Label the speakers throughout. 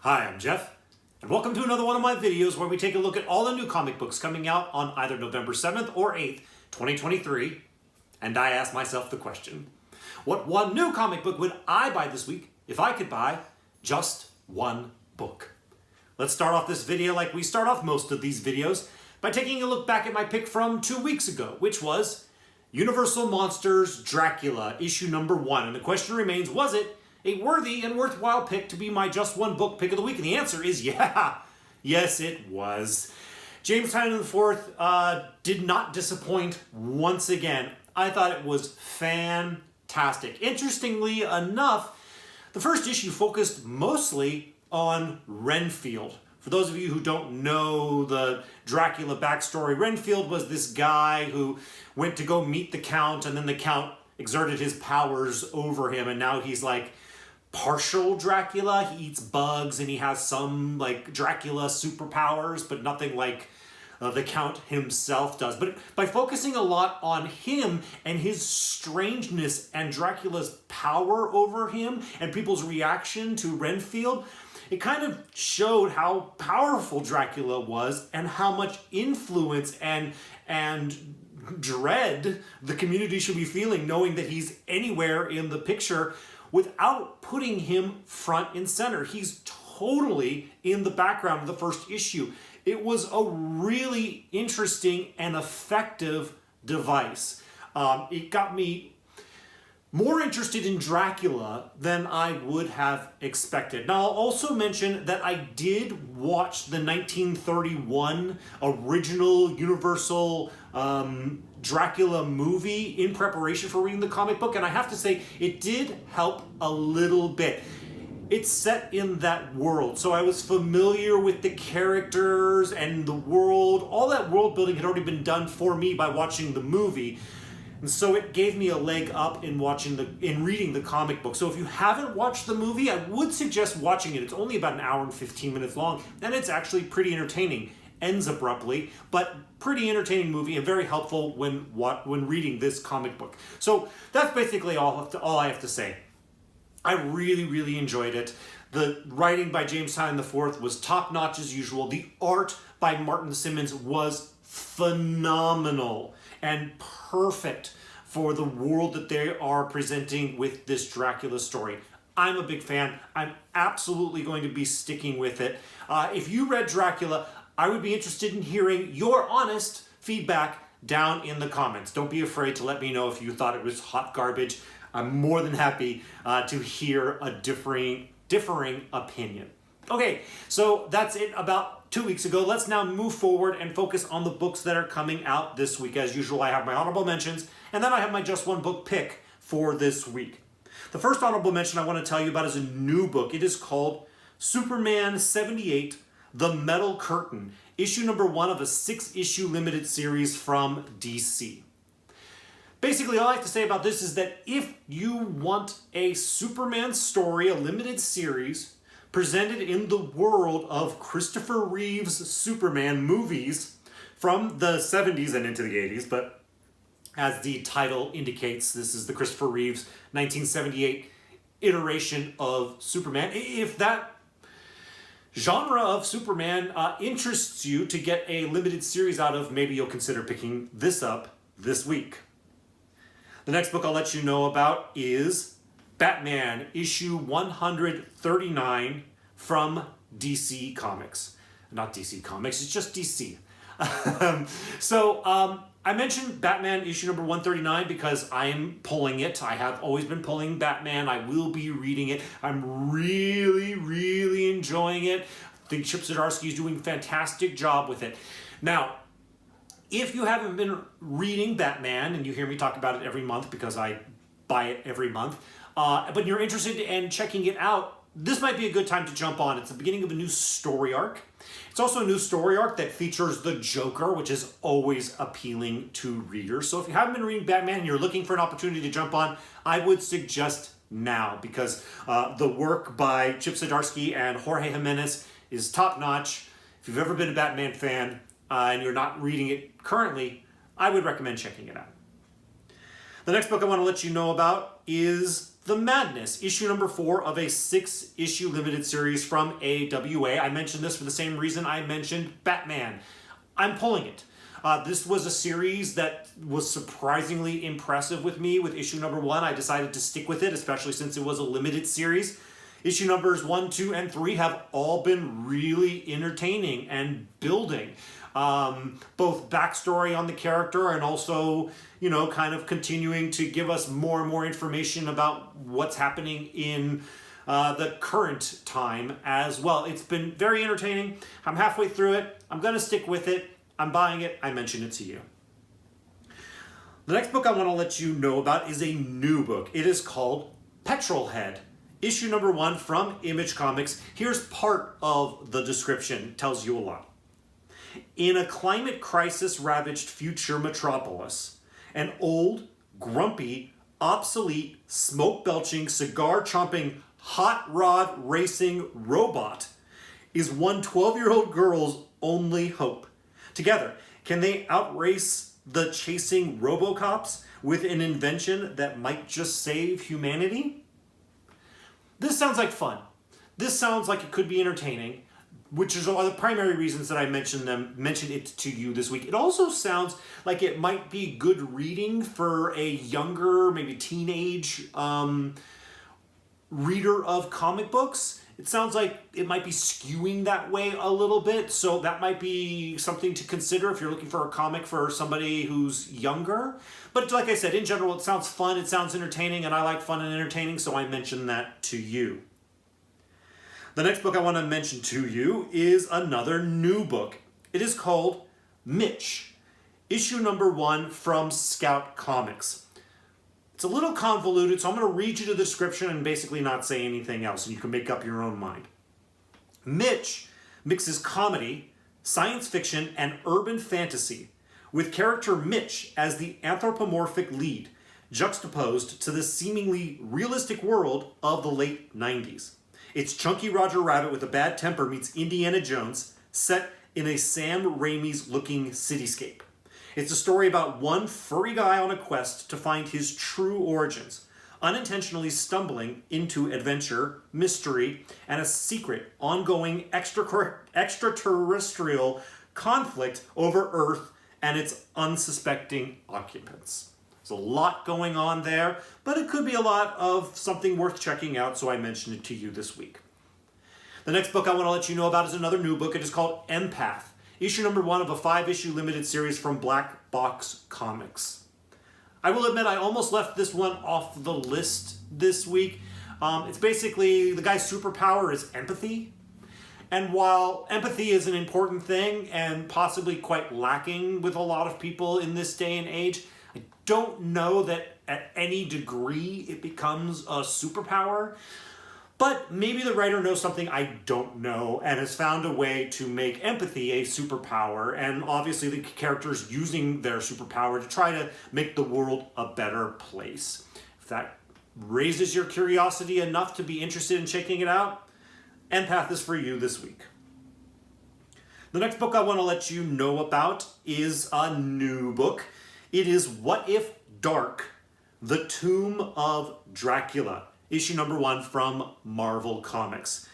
Speaker 1: Hi, I'm Jeff, and welcome to another one of my videos where we take a look at all the new comic books coming out on either November 7th or 8th, 2023, and I ask myself the question, what one new comic book would I buy this week if I could buy just one book? Let's start off this video like we start off most of these videos by taking a look back at my pick from 2 weeks ago, which was Universal Monsters Dracula, issue number 1. And the question remains, was it a worthy and worthwhile pick to be my just one book pick of the week? And the answer is yeah. Yes, it was. James Tynion IV did not disappoint once again. I thought it was fantastic. Interestingly enough, the first issue focused mostly on Renfield. For those of you who don't know the Dracula backstory, Renfield was this guy who went to go meet the Count, and then the Count exerted his powers over him, and now he's like partial Dracula. He eats bugs and he has some like Dracula superpowers, but nothing like the Count himself does. But by focusing a lot on him and his strangeness and Dracula's power over him and people's reaction to Renfield, it kind of showed how powerful Dracula was and how much influence and dread the community should be feeling knowing that he's anywhere in the picture without putting him front and center. He's totally in the background of the first issue. It was a really interesting and effective device. It got me more interested in Dracula than I would have expected. Now, I'll also mention that I did watch the 1931 original Universal Dracula movie in preparation for reading the comic book, and I have to say, it did help a little bit. It's set in that world, so I was familiar with the characters and the world. All that world building had already been done for me by watching the movie. And so it gave me a leg up in reading the comic book. So if you haven't watched the movie, I would suggest watching it. It's only about an hour and 15 minutes long, and it's actually pretty entertaining. Ends abruptly, but pretty entertaining movie and very helpful when reading this comic book. So that's basically all I have to say. I really, really enjoyed it. The writing by James Tynion IV was top-notch as usual. The art by Martin Simmons was phenomenal and perfect for the world that they are presenting with this Dracula story. I'm a big fan. I'm absolutely going to be sticking with it. If you read Dracula, I would be interested in hearing your honest feedback down in the comments. Don't be afraid to let me know if you thought it was hot garbage. I'm more than happy to hear a differing opinion. Okay, so that's it about 2 weeks ago. Let's now move forward and focus on the books that are coming out this week. As usual, I have my honorable mentions, and then I have my just one book pick for this week. The first honorable mention I want to tell you about is a new book. It is called Superman 78, The Metal Curtain, issue number 1 of a 6-issue limited series from DC. Basically, all I have to say about this is that if you want a Superman story, a limited series, presented in the world of Christopher Reeve's Superman movies from the 70s and into the 80s, but as the title indicates, this is the Christopher Reeve's 1978 iteration of Superman. If that genre of Superman interests you to get a limited series out of, maybe you'll consider picking this up this week. The next book I'll let you know about is Batman, issue 139 from DC Comics. Not DC Comics, it's just DC. I mentioned Batman issue number 139 because I am pulling it. I have always been pulling Batman. I will be reading it. I'm really, really enjoying it. I think Chip Zdarsky is doing a fantastic job with it. Now, if you haven't been reading Batman, and you hear me talk about it every month because I buy it every month, but you're interested in checking it out, this might be a good time to jump on. It's the beginning of a new story arc. It's also a new story arc that features the Joker, which is always appealing to readers. So if you haven't been reading Batman and you're looking for an opportunity to jump on, I would suggest now, because the work by Chip Zdarsky and Jorge Jimenez is top-notch. If you've ever been a Batman fan and you're not reading it currently, I would recommend checking it out. The next book I want to let you know about is The Madness, issue number 4 of a 6-issue limited series from AWA. I mentioned this for the same reason I mentioned Batman. I'm pulling it. This was a series that was surprisingly impressive with me. With issue number 1, I decided to stick with it, especially since it was a limited series. Issue numbers 1, 2, and 3 have all been really entertaining and building. Both backstory on the character and also, kind of continuing to give us more and more information about what's happening in the current time as well. It's been very entertaining. I'm halfway through it. I'm going to stick with it. I'm buying it. I mentioned it to you. The next book I want to let you know about is a new book. It is called Petrolhead. Issue number 1 from Image Comics. Here's part of the description. It tells you a lot. In a climate crisis-ravaged future metropolis, an old, grumpy, obsolete, smoke-belching, cigar-chomping, hot rod racing robot is one 12-year-old girl's only hope. Together, can they outrace the chasing RoboCops with an invention that might just save humanity? This sounds like fun. This sounds like it could be entertaining, which is one of the primary reasons that I mentioned it to you this week. It also sounds like it might be good reading for a younger, maybe teenage reader of comic books. It sounds like it might be skewing that way a little bit, so that might be something to consider if you're looking for a comic for somebody who's younger. But like I said, in general, it sounds fun, it sounds entertaining, and I like fun and entertaining, so I mentioned that to you. The next book I want to mention to you is another new book. It is called Mitch, issue number 1 from Scout Comics. It's a little convoluted, so I'm going to read you the description and basically not say anything else, and you can make up your own mind. Mitch mixes comedy, science fiction, and urban fantasy, with character Mitch as the anthropomorphic lead, juxtaposed to the seemingly realistic world of the late 90s. It's Chunky Roger Rabbit with a bad temper meets Indiana Jones, set in a Sam Raimi's-looking cityscape. It's a story about one furry guy on a quest to find his true origins, unintentionally stumbling into adventure, mystery, and a secret, ongoing extraterrestrial conflict over Earth and its unsuspecting occupants. There's a lot going on there, but it could be a lot of something worth checking out, so I mentioned it to you this week. The next book I want to let you know about is another new book. It is called Empath, issue number 1 of a 5-issue limited series from Black Box Comics. I will admit I almost left this one off the list this week. It's basically the guy's superpower is empathy. And while empathy is an important thing and possibly quite lacking with a lot of people in this day and age, I don't know that at any degree it becomes a superpower. But maybe the writer knows something I don't know and has found a way to make empathy a superpower, and obviously the characters using their superpower to try to make the world a better place. If that raises your curiosity enough to be interested in checking it out, Empath is for you this week. The next book I want to let you know about is a new book. It is What If Dark? The Tomb of Dracula. Issue number 1 from Marvel Comics.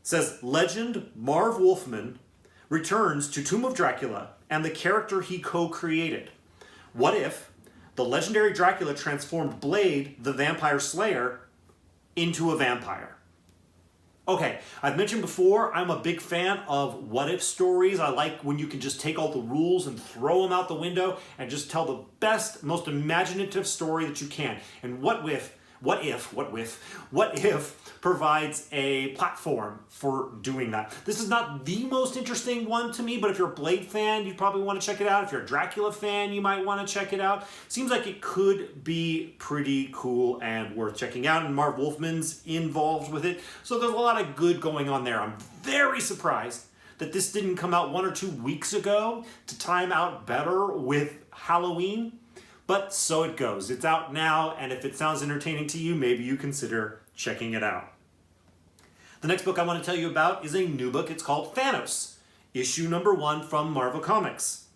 Speaker 1: It says, legend Marv Wolfman returns to Tomb of Dracula and the character he co-created. What if the legendary Dracula transformed Blade, the vampire slayer, into a vampire? Okay, I've mentioned before, I'm a big fan of what-if stories. I like when you can just take all the rules and throw them out the window and just tell the best, most imaginative story that you can. And What If provides a platform for doing that. This is not the most interesting one to me, but if you're a Blade fan, you probably want to check it out. If you're a Dracula fan, you might want to check it out. Seems like it could be pretty cool and worth checking out, and Marv Wolfman's involved with it. So there's a lot of good going on there. I'm very surprised that this didn't come out 1 or 2 weeks ago to time out better with Halloween. But so it goes. It's out now, and if it sounds entertaining to you, maybe you consider checking it out. The next book I want to tell you about is a new book. It's called Thanos, issue number 1 from Marvel Comics.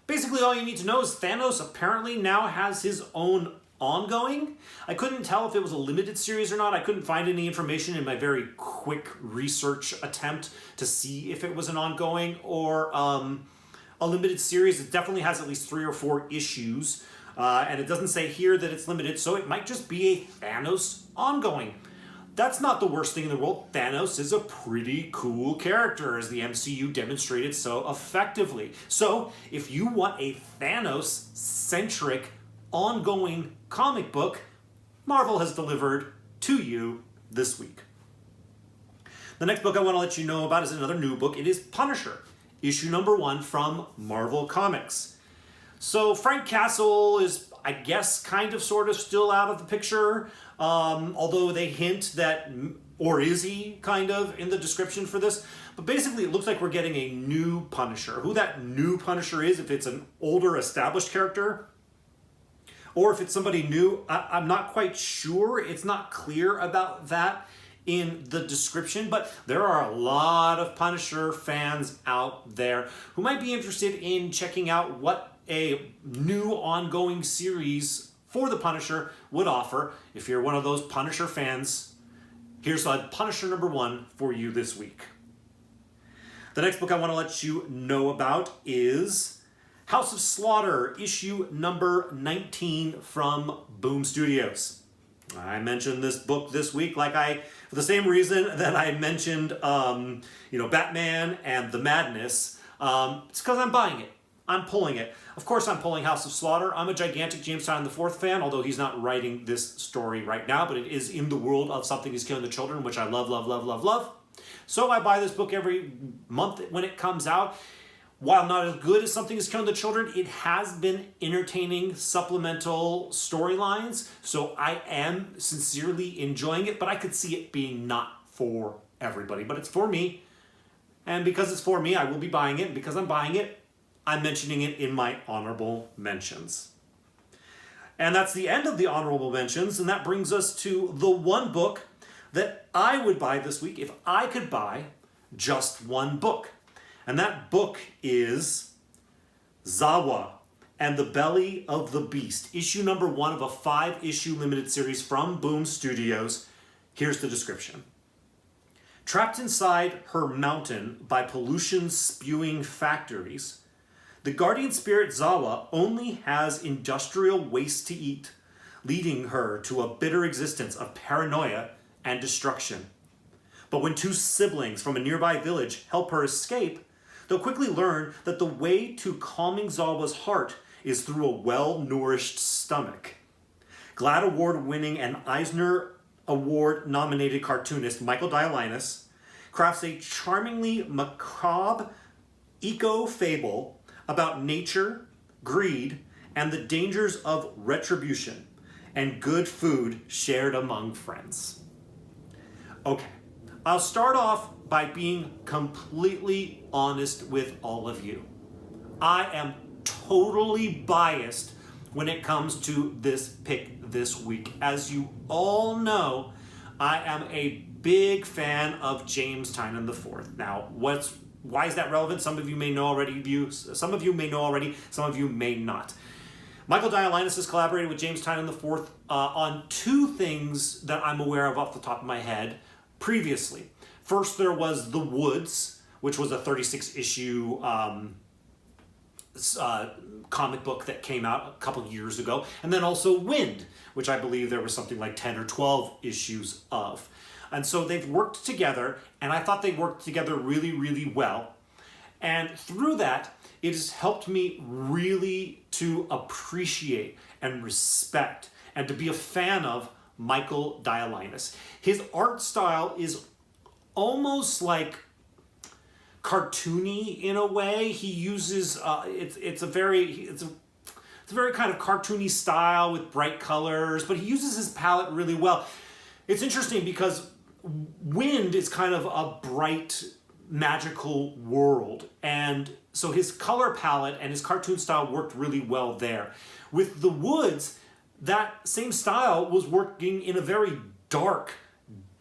Speaker 1: Basically, all you need to know is Thanos apparently now has his own ongoing. I couldn't tell if it was a limited series or not. I couldn't find any information in my very quick research attempt to see if it was an ongoing or a limited series. It definitely has at least 3 or 4 issues, and it doesn't say here that it's limited, so it might just be a Thanos ongoing. That's not the worst thing in the world. Thanos is a pretty cool character, as the MCU demonstrated so effectively. So, if you want a Thanos-centric, ongoing comic book, Marvel has delivered to you this week. The next book I want to let you know about is another new book. It is Punisher, issue number 1 from Marvel Comics. So, Frank Castle is, I guess, kind of sort of still out of the picture. Although they hint that, or is he kind of in the description for this, but basically it looks like we're getting a new Punisher. Who that new Punisher is, if it's an older established character, or if it's somebody new, I'm not quite sure. It's not clear about that in the description, but there are a lot of Punisher fans out there who might be interested in checking out what a new ongoing series for the Punisher would offer. If you're one of those Punisher fans, here's Punisher number 1 for you this week. The next book I want to let you know about is House of Slaughter, issue number 19 from Boom Studios. I mentioned this book this week for the same reason that I mentioned Batman and the Madness. It's because I'm buying it. I'm pulling it. Of course I'm pulling House of Slaughter. I'm a gigantic James Tynion IV fan, although he's not writing this story right now, but it is in the world of Something is Killing the Children, which I love, love, love, love, love. So I buy this book every month when it comes out. While not as good as Something is Killing the Children, it has been entertaining supplemental storylines, so I am sincerely enjoying it, but I could see it being not for everybody. But it's for me, and because it's for me, I will be buying it, and because I'm buying it, I'm mentioning it in my honorable mentions. And that's the end of the honorable mentions, and that brings us to the one book that I would buy this week if I could buy just one book. And that book is Zawa and the Belly of the Beast, issue number 1 of a 5-issue limited series from Boom Studios. Here's the description. Trapped inside her mountain by pollution-spewing factories, the guardian spirit Zawa only has industrial waste to eat, leading her to a bitter existence of paranoia and destruction. But when 2 siblings from a nearby village help her escape, they'll quickly learn that the way to calming Zawa's heart is through a well-nourished stomach. GLAAD Award-winning and Eisner Award-nominated cartoonist Michael Dialynas crafts a charmingly macabre eco-fable about nature, greed, and the dangers of retribution, and good food shared among friends. Okay, I'll start off by being completely honest with all of you. I am totally biased when it comes to this pick this week. As you all know, I am a big fan of James Tynion IV. Now, why is that relevant? Some of you may know already. Some of you may know already. Some of you may not. Michael Dialynas has collaborated with James Tynion IV on 2 things that I'm aware of off the top of my head previously. First, there was The Woods, which was a 36-issue comic book that came out a couple years ago. And then also Wind, which I believe there was something like 10 or 12 issues of. And so they've worked together, and I thought they worked together really, really well. And through that, it has helped me really to appreciate and respect and to be a fan of Michael Dialynas. His art style is almost like cartoony in a way. He uses it's a very kind of cartoony style with bright colors, but he uses his palette really well. It's interesting because Wind is kind of a bright, magical world, and so his color palette and his cartoon style worked really well there. With The Woods, that same style was working in a very dark,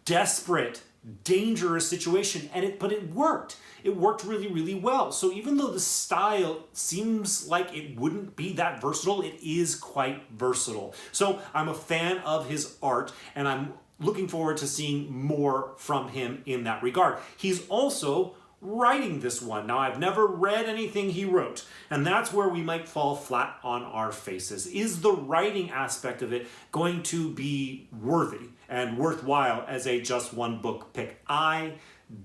Speaker 1: desperate, dangerous situation, but it worked. It worked really, really well. So even though the style seems like it wouldn't be that versatile, it is quite versatile. So I'm a fan of his art, and I'm looking forward to seeing more from him in that regard. He's also writing this one. Now, I've never read anything he wrote, and that's where we might fall flat on our faces. Is the writing aspect of it going to be worthy and worthwhile as a just one book pick? I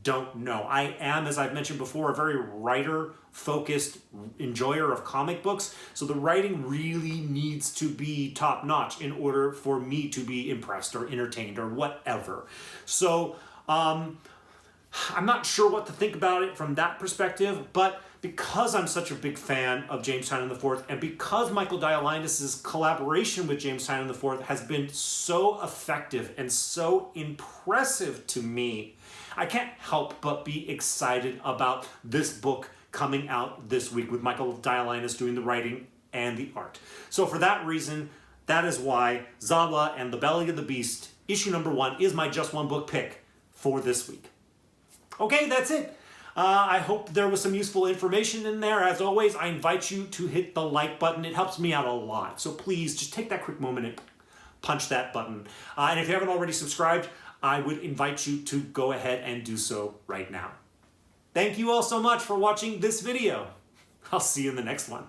Speaker 1: don't know. I am, as I've mentioned before, a very writer-focused enjoyer of comic books, so the writing really needs to be top-notch in order for me to be impressed or entertained or whatever. So, I'm not sure what to think about it from that perspective, but because I'm such a big fan of James Tynion IV, and because Michael Dialynas' collaboration with James Tynion IV has been so effective and so impressive to me, I can't help but be excited about this book coming out this week with Michael Dialynas doing the writing and the art. So for that reason, that is why Xaba and the Belly of the Beast, issue number 1, is my just one book pick for this week. Okay, that's it. I hope there was some useful information in there. As always, I invite you to hit the like button. It helps me out a lot. So please, just take that quick moment and punch that button. And if you haven't already subscribed, I would invite you to go ahead and do so right now. Thank you all so much for watching this video. I'll see you in the next one.